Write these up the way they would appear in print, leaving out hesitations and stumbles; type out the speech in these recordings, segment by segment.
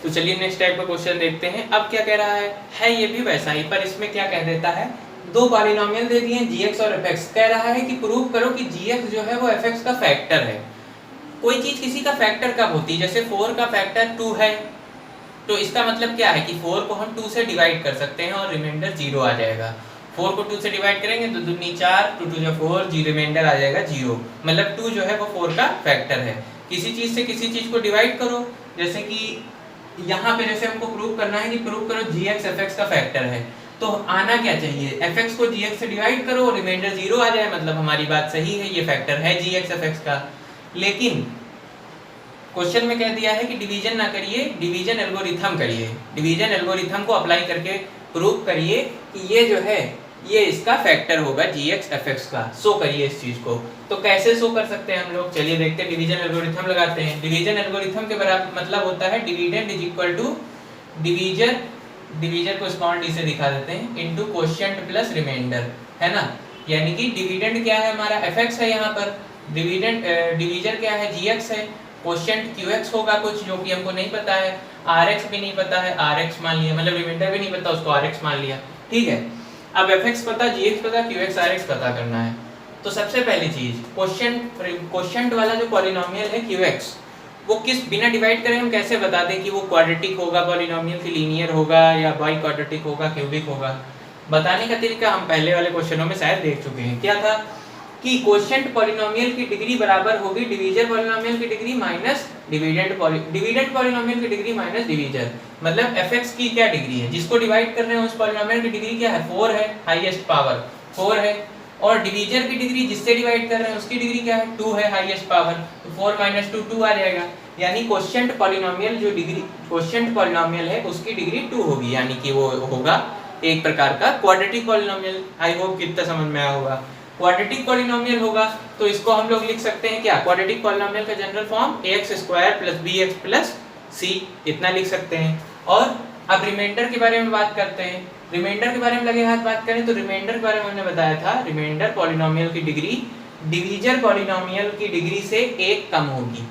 तो चलिए next type का क्वेश्चन देखते हैं। अब क्या कह रहा है ये भी वैसा ही, पर इसमें क्या कह देता है, दो पॉलिनोमियल दे दिए gx और fx, कह रहा है कि प्रूव करो कि gx जो है वो fx का फैक्टर है। कोई चीज किसी का फैक्टर कब होती है, जैसे 4 का फैक्टर 2 है, तो इसका मतलब क्या है कि 4 को हम 2 से डिवाइड कर सकते हैं और रिमाइंडर 0 आ जाएगा। 4 को 2 से डिवाइड करेंगे तो 2 दूनी 4, 2 2 4, जी रिमाइंडर आ जाएगा 0, मतलब 2 जो है वो 4 का फैक्टर है। किसी चीज से किसी चीज को डिवाइड करो, जैसे कि यहाँ पे जैसे हमको प्रूव करना है कि प्रूव करो gx fx का फैक्टर है, तो आना क्या चाहिए, fx को gx से डिवाइड करो और रिमाइंडर 0 आ जाए, मतलब हमारी बात सही है, ये फैक्टर है gx fx का। लेकिन क्वेश्चन में कह दिया है कि डिवीजन ना करिए, डिवीजन एल्गोरिथम करिए, डिवीजन एल्गोरिथम को अप्लाई करके प्रूव करिए कि ये जो है ये इसका फैक्टर होगा gx fx का, शो करिए इस चीज को। तो कैसे शो कर सकते हैं हम लोग, चलिए देखते हैं। डिवीजन एल्गोरिथम लगाते हैं। डिवीजन एल्गोरिथम के बराबर मतलब होता है dividend is equal to divisor, divisor को स्मॉल डी से दिखा देते हैं, इनटू क्वोशिएंट प्लस रिमाइंडर, है ना। यानी कि डिविडेंड क्या है हमारा fx है, यहाँ पर डिविडेंड डिवीजर क्या है gx है, क्वोशिएंट qx होगा कुछ जो कि हमको नहीं पता है, rx भी नहीं पता है, rx मान लिया, मतलब रिमाइंडर भी नहीं पता उसको rx मान लिया, ठीक है। अब fx पता, gx पता, qx rx पता करना है। तो सबसे पहली चीज क्वोशिएंट वाला जो पॉलिनोमियल है qx, वो किस बिना डिवाइड करे हम कैसे बता दें कि वो क्वाड्रेटिक होगा पॉलिनोमियल, की लीनियर होगा या बाई क्वाड्रेटिक होगा, क्यूबिक होगा। बताने का तरीका हम पहले वाले क्वेश्चनों में शायद देख चुके हैं। क्या था कि क्वोशिएंट पॉलिनोमियल की डिग्री बराबर होगी डिवीजर पॉलिनोमियल की डिग्री माइनस डिविडेंड पॉलिनोमियल की डिग्री माइनस डिवीजर। मतलब fx की क्या डिग्री है, जिसको डिवाइड कर रहे हैं उस पॉलिनोमियल की डिग्री क्या है, 4 है, हाईएस्ट पावर 4 है, और डिवीजर की डिग्री जिससे डिवाइड कर रहे हैं उसकी डिग्री क्या है, 2 है, हाईएस्ट पावर, तो 4 माइनस 2 2 आ जाएगा। यानी क्वोशिएंट पॉलिनोमियल जो डिग्री क्वोशिएंट पॉलिनोमियल है उसकी डिग्री 2 होगी, यानी कि वो होगा एक प्रकार का क्वाड्रेटिक पॉलिनोमियल। आई होप कितना समझ में आया होगा। क्वाड्रेटिक पॉलिनोमियल होगा तो इसको हम लोग लिख सकते हैं क्या, क्वाड्रेटिक पॉलिनोमियल का general form ax² + bx + c, इतना लिख सकते हैं। और अब रिमाइंडर के बारे में बात करते हैं। रिमाइंडर के बारे में लगे हाथ बात करें तो रिमाइंडर के बारे में हमने बताया था, रिमाइंडर पॉलिनोमियल की डिग्री डिवीजर पॉलिनोमियल की डिग्री से 1 कम होगी,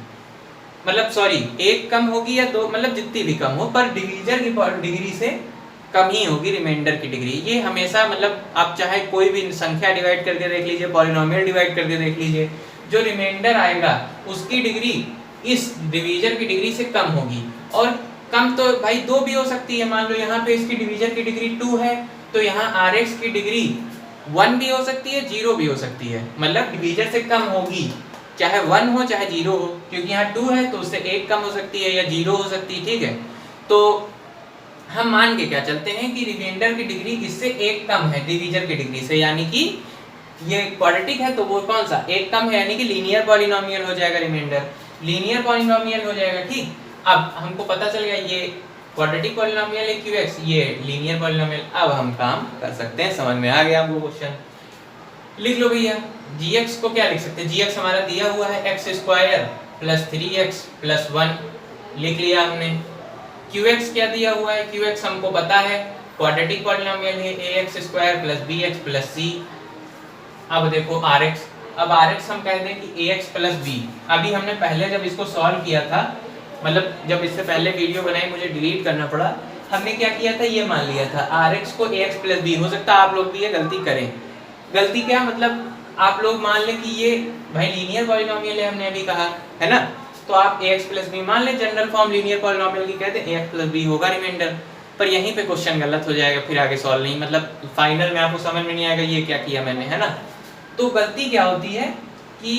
मतलब सॉरी 1 कम होगी या 2, मतलब जितनी भी कम हो, पर डिवीजर की डिग्री से कम ही होगी रिमाइंडर की डिग्री। ये हमेशा, मतलब आप चाहे कोई भी संख्या डिवाइड करके देख लीजिए, पॉलिनोमियल डिवाइड करके देख लीजिए, जो रिमाइंडर आएगा उसकी डिग्री इस डिवीजर की डिग्री से कम होगी। और कम तो भाई 2 भी हो सकती है, मान लो यहाँ पे इसकी डिवीजर की डिग्री 2 है तो यहाँ rx की डिग्री 1 भी हो सकती है, 0 भी हो सकती है, मतलब डिवीजर से कम होगी, चाहे 1 हो चाहे 0 हो, क्योंकि यहाँ 2 है तो उससे 1 कम हो सकती है या 0 हो सकती है, ठीक है। तो हम मान के क्या चलते हैं कि रिमाइंडर की डिग्री इससे 1 कम है डिवीजर की डिग्री से, यानी कि ये क्वाड्रेटिक है तो वो कौन सा 1 कम है, यानी कि लीनियर पॉलिनोमियल हो जाएगा, रिमाइंडर लीनियर पॉलिनोमियल हो जाएगा, ठीक। अब हमको पता चल गया ये क्वाड्रेटिक पॉलिनोमियल है qx, ये लीनियर पॉलिनोमियल। अब हम काम कर सकते हैं, समझ में आ गया हमको क्वेश्चन। लिख लो भैया, gx को क्या लिख सकते हैं, gx हमारा दिया हुआ है x² + 3x + 1, लिख लिया हमने। qx क्या दिया हुआ है, qx हमको पता है क्वाड्रेटिक पॉलिनोमियल है ax² + bx + c। अब देखो rx, अब rx हम कह दें कि ax + b। अभी हमने पहले जब इसको सॉल्व किया था, मतलब जब इससे पहले वीडियो बनाई मुझे डिलीट करना पड़ा, हमने क्या किया था, ये मान लिया था rx को ax + b। हो सकता है आप लोग भी ये गलती करें। गलती क्या मतलब, आप लोग मान लें कि ये भाई लीनियर पॉलिनोमियल है, हमने अभी कहा है ना, तो आप ax + b मान लें, जनरल फॉर्म लीनियर पॉलिनोमियल की कहते हैं ax + b होगा रिमाइंडर। पर यहीं पे क्वेश्चन गलत हो जाएगा, फिर आगे सॉल्व नहीं, मतलब फाइनल में आपको समझ में नहीं आएगा ये क्या किया मैंने, है ना। तो गलती क्या होती है कि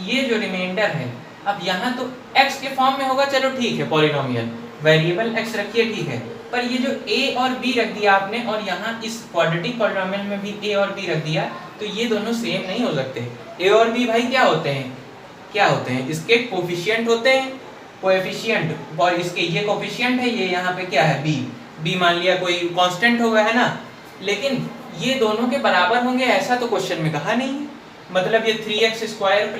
ये जो रिमाइंडर है, अब यहाँ तो x के फॉर्म में होगा, चलो ठीक है, पॉलिनोमियल वेरिएबल x रखिए, ठीक है, पर ये जो a और b रख दिया आपने, और यहाँ इस क्वाड्रेटिक पॉलिनोमियल में भी a और b रख दिया, तो ये दोनों सेम नहीं हो सकते। a और b भाई क्या होते हैं, क्या होते हैं, इसके कोफिशिएंट होते हैं, कोएफिशिएंट, और इसके ये कोफिशिएंट है, ये यहाँ पे क्या है b मान लिया, कोई कांस्टेंट होगा, है ना। लेकिन ये दोनों के बराबर होंगे ऐसा तो क्वेश्चन में कहा नहीं है, मतलब ये 3x²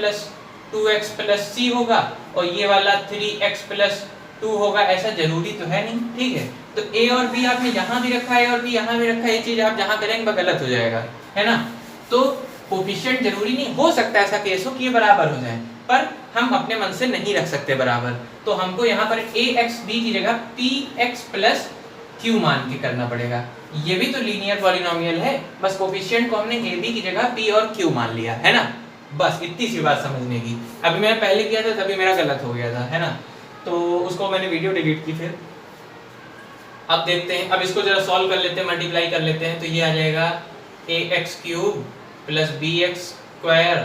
+ 2x + c होगा और ये वाला 3x + 2 होगा, ऐसा जरूरी तो है नहीं, ठीक है। तो a और b आपने यहाँ भी रखा है और b यहाँ भी रखा है, ये चीज आप जहाँ करेंगे गलत हो जाएगा, है ना। तो कोफिशिएंट जरूरी नहीं, हो सकता है ऐसा केस हो कि ये बराबर हो जाए, पर हम अपने मन से नहीं रख सकते बराबर, तो हमको यहाँ पर ए एक्स बी की जगह पी एक्स प्लस क्यू मान के करना पड़ेगा। ये भी तो लीनियर पॉलिनोमियल है, बस कोफिशिएंट को हमने ए बी की जगह पी और क्यू मान लिया है ना। बस इतनी सी बात समझने की। अभी मैंने पहले किया था तभी मेरा गलत हो गया था, है ना, तो उसको मैंने वीडियो डिलीट की फिर। अब देखते हैं, अब इसको जरा सॉल्व कर लेते हैं, मल्टीप्लाई कर लेते हैं, तो ये आ जाएगा a x cube plus b x square,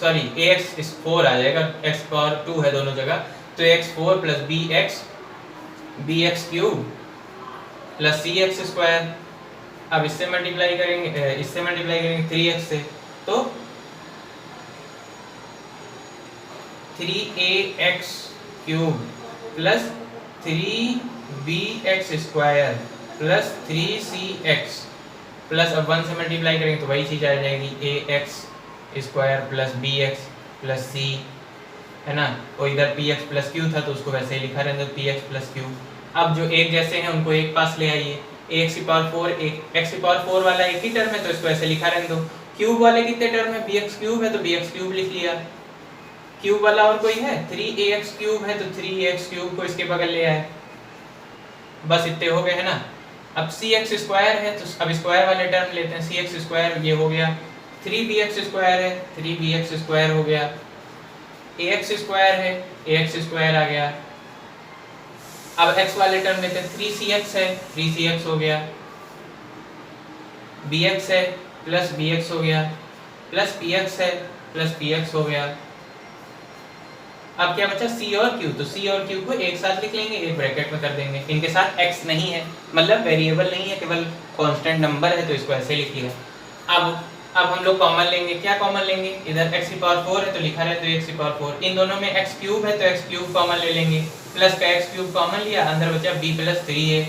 sorry a x 4 आ जाएगा, एक्स पावर 2 है दोनों जगह, तो x 4 plus b x cube plus c x square. अब इससे मल्टीप्लाई करेंगे 3x से, तो 3ax cube plus 3bx square plus 3cx plus, अब 1 से मल्टीप्लाई करेंगे तो वही चीज़ आ जाएगी ax square plus bx plus c, है ना, और इधर px प्लस q था तो उसको वैसे ही लिखा रहने दो px प्लस q। अब जो एक जैसे हैं उनको एक पास ले आइए, x की पावर 4, x की पावर 4 वाला एक ही टर्म है तो इसको ऐसे लिखा रहने दो। क्यूब वाले कितने टर्म है, bx क्यूब है तो bx क्यूब लिख लिया। क्यूब वाला और कोई है, 3ax क्यूब है तो 3ax क्यूब को इसके बगल ले आए, बस इतने हो गए, है ना। अब cx स्क्वायर है तो अब स्क्वायर वाले टर्म लेते हैं, cx स्क्वायर ये हो गया, 3bx स्क्वायर है 3bx स्क्वायर हो गया, ax स्क्वायर है ax स्क्वायर आ गया। अब x वाले टर्म लेते हैं, 3cx है 3cx हो गया, bx है प्लस bx हो गया, प्लस px है प्लस px हो गया। अब क्या बचा, c और q, तो c और q को एक साथ लिख लेंगे, एक ब्रैकेट में कर देंगे, इनके साथ x नहीं है, मतलब वेरिएबल नहीं है, केवल कांस्टेंट नंबर है तो इसको ऐसे लिख लिया। अब हम लोग कॉमन लेंगे, क्या कॉमन लेंगे, इधर x की पावर 4 है तो लिखा रहे तो x की पावर 4, इन दोनों में x क्यूब है तो x क्यूब कॉमन ले लेंगे, प्लस का x क्यूब कॉमन लिया, अंदर बचा b प्लस 3a,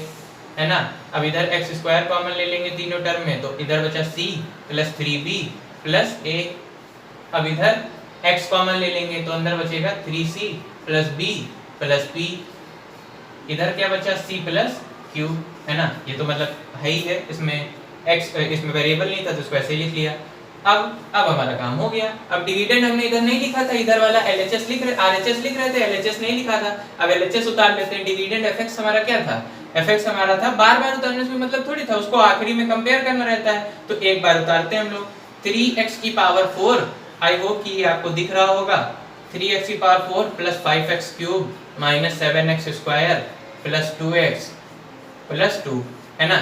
है ना। अब इधर x स्क्वायर कॉमन ले लेंगे तीनों टर्म में, तो इधर बचा c plus 3b plus a। अब इधर x कॉमन ले लेंगे तो अंदर बचेगा 3c plus b plus p, इधर क्या बचा c प्लस q, है ना, ये तो मतलब है ही है, इसमें x इसमें वेरिएबल नहीं था तो इसको ऐसे ही लिख लिया। अब हमारा काम हो गया। अब डिविडेंड हमने इधर नहीं लिखा था, इधर वाला LHS लिख रहे RHS लिख रहे थे, LHS नहीं लिखा था, अब LHS उतार लेते हैं। डिविडेंड fx हमारा क्या था, fx हमारा था, बार बार उतारने से मतलब थोड़ी था, उसको आखिरी में कंपेयर करना रहता है, तो एक बार उतारते हैं हम लोग। 3x की पावर 4, आई होप कि ये आपको दिख रहा होगा, 3x की power 4 plus 5x cube minus 7x square plus 2x plus 2, है ना,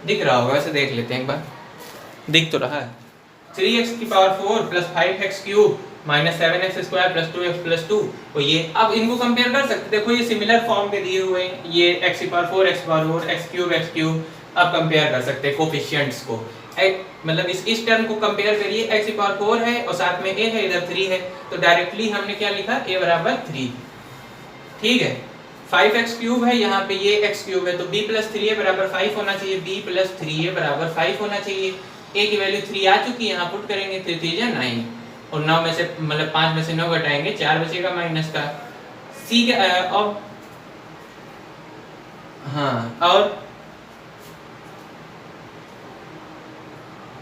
दिख रहा होगा, वैसे देख लेते हैं एक बार, दिख तो रहा है। 3x की power 4 plus 5x cube minus 7x square plus 2x plus 2, तो ये अब इनको कंपेयर कर सकते, देखो ये सिमिलर फॉर्म में दिए हुए हैं, ये x की power 4 x power 4 x cube, अब कंपेयर कर सकते हैं कोफिशिएंट्स को, मतलब इस टर्म को कंपेयर करिए, x की पावर 4 है और साथ में a है, इधर 3 है, तो डायरेक्टली हमने क्या लिखा, a बराबर 3, ठीक है। 5x क्यूब है, यहाँ पे ये x क्यूब है, तो b प्लस 3a बराबर 5 होना चाहिए, b प्लस 3a बराबर 5 होना चाहिए। a की वैल्यू 3 आ चुकी है, यहाँ पुट करेंगे 3 3 9, और 9 में से मतलब 5 में से 9 घटाएंगे 4 बचेगा माइनस का। c के अब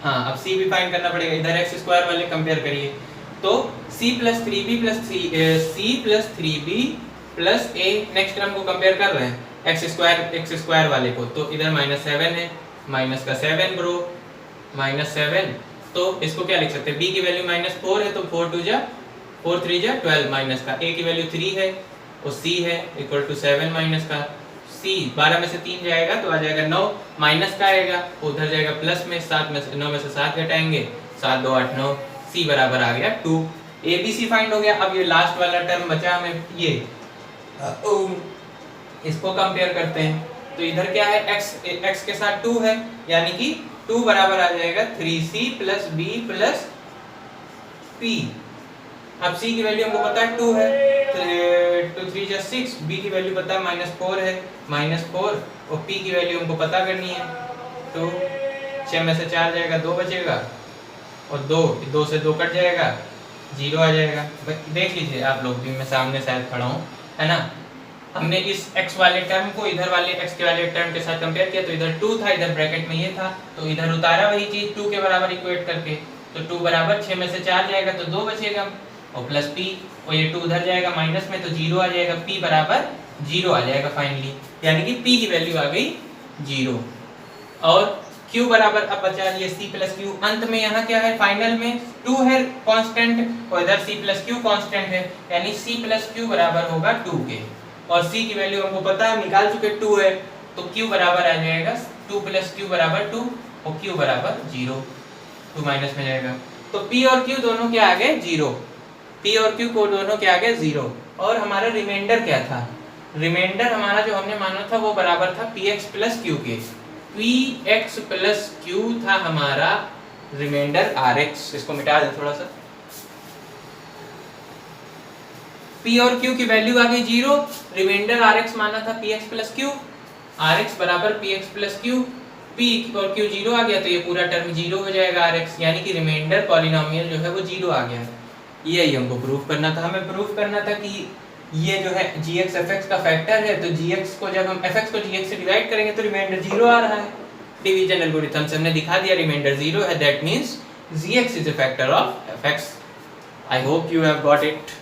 अब c भी फाइंड करना पड़ेगा, इधर x स्क्वायर वाले कंपेयर करिए, तो c plus 3b plus c plus 3b plus a, next term को कंपेयर कर रहे हैं x स्क्वायर वाले को, तो इधर माइनस 7 है, माइनस का 7 ब्रो, माइनस 7, तो इसको क्या लिख सकते हैं, b की वैल्यू माइनस 4 है तो 4 2 जा 4 3 जा 12, माइनस का a की वैल्यू 3 है और c है इक्वल टू 7, माइनस का c 12 में से 3 जाएगा तो आ जाएगा 9, माइनस का आएगा उधर जाएगा प्लस में, 7 में से 9 में से 7 घटाएंगे, 7 2 8 9, c बराबर आ गया 2। abc फाइंड हो गया। अब ये लास्ट वाला टर्म बचा हमें, ये इसको कंपेयर करते हैं, तो इधर क्या है, x के साथ 2 है, यानी कि 2 बराबर आ जाएगा 3c plus b plus p। अब c की वैल्यू हमको पता है 2 है, 2 3 जा 6, b की वैल्यू पता है माइनस 4 है, माइनस 4, और p की वैल्यू हमको पता करनी है, तो 6 में से 4 जाएगा 2 बचेगा, और 2 से 2 कट जाएगा, 0 आ जाएगा। देख लीजिए आप लोग भी, मैं सामने शायद खड़ा हूँ, है ना। हमने इस x वाले टर्म को इधर वाले x के वाले टर्म के साथ कंपेयर किया, तो इधर 2 था, इधर ब्रैकेट में ये था, तो इधर उतारा वही चीज 2 के बराबर इक्वेट करके, तो 2 बराबर 6 में से 4 जाएगा तो 2 बचेगा, और प्लस पी, और ये 2 उधर जाएगा माइनस में तो 0 आ जाएगा, p बराबर 0 आ जाएगा फाइनली, यानी कि p की वैल्यू आ गई 0। और q बराबर अब बचा ये c प्लस q, अंत में यहाँ क्या है फाइनल में 2 है कांस्टेंट और इधर c प्लस q कांस्टेंट है, यानी c प्लस q बराबर होगा 2 के, और c की वैल्यू हमको पता है, निकाल चुके 2 है, तो q बराबर आ जाएगा 2 प्लस q बराबर 2 और q बराबर 0, 2 माइनस में जाएगा, तो p और q दोनों क्या आ गए 0, p और q को दोनों क्या आ गए 0। और हमारा रिमाइंडर क्या था, रिमाइंडर हमारा जो हमने माना था वो बराबर था px प्लस q के, px प्लस q था हमारा रिमाइंडर rx, इसको मिटा दे थोड़ा सा, p और q की वैल्यू आ गई 0, रिमाइंडर rx माना था px प्लस q, rx बराबर px प्लस q, p और q 0 आ गया तो ये पूरा टर्म 0 हो जाएगा rx, यानी कि रिमाइंडर पॉलिनोमियल जो है वो 0 आ गया। यही हमको प्रूफ करना था, हमें प्रूफ करना था कि ये जो है gx fx का फैक्टर है, तो gx को जब हम fx को gx से डिवाइड करेंगे तो रिमाइंडर 0 आ रहा है, डिवीजन एल्गोरिथम से हमने दिखा दिया रिमाइंडर 0 है, that means gx is a factor of fx। I hope you have got it.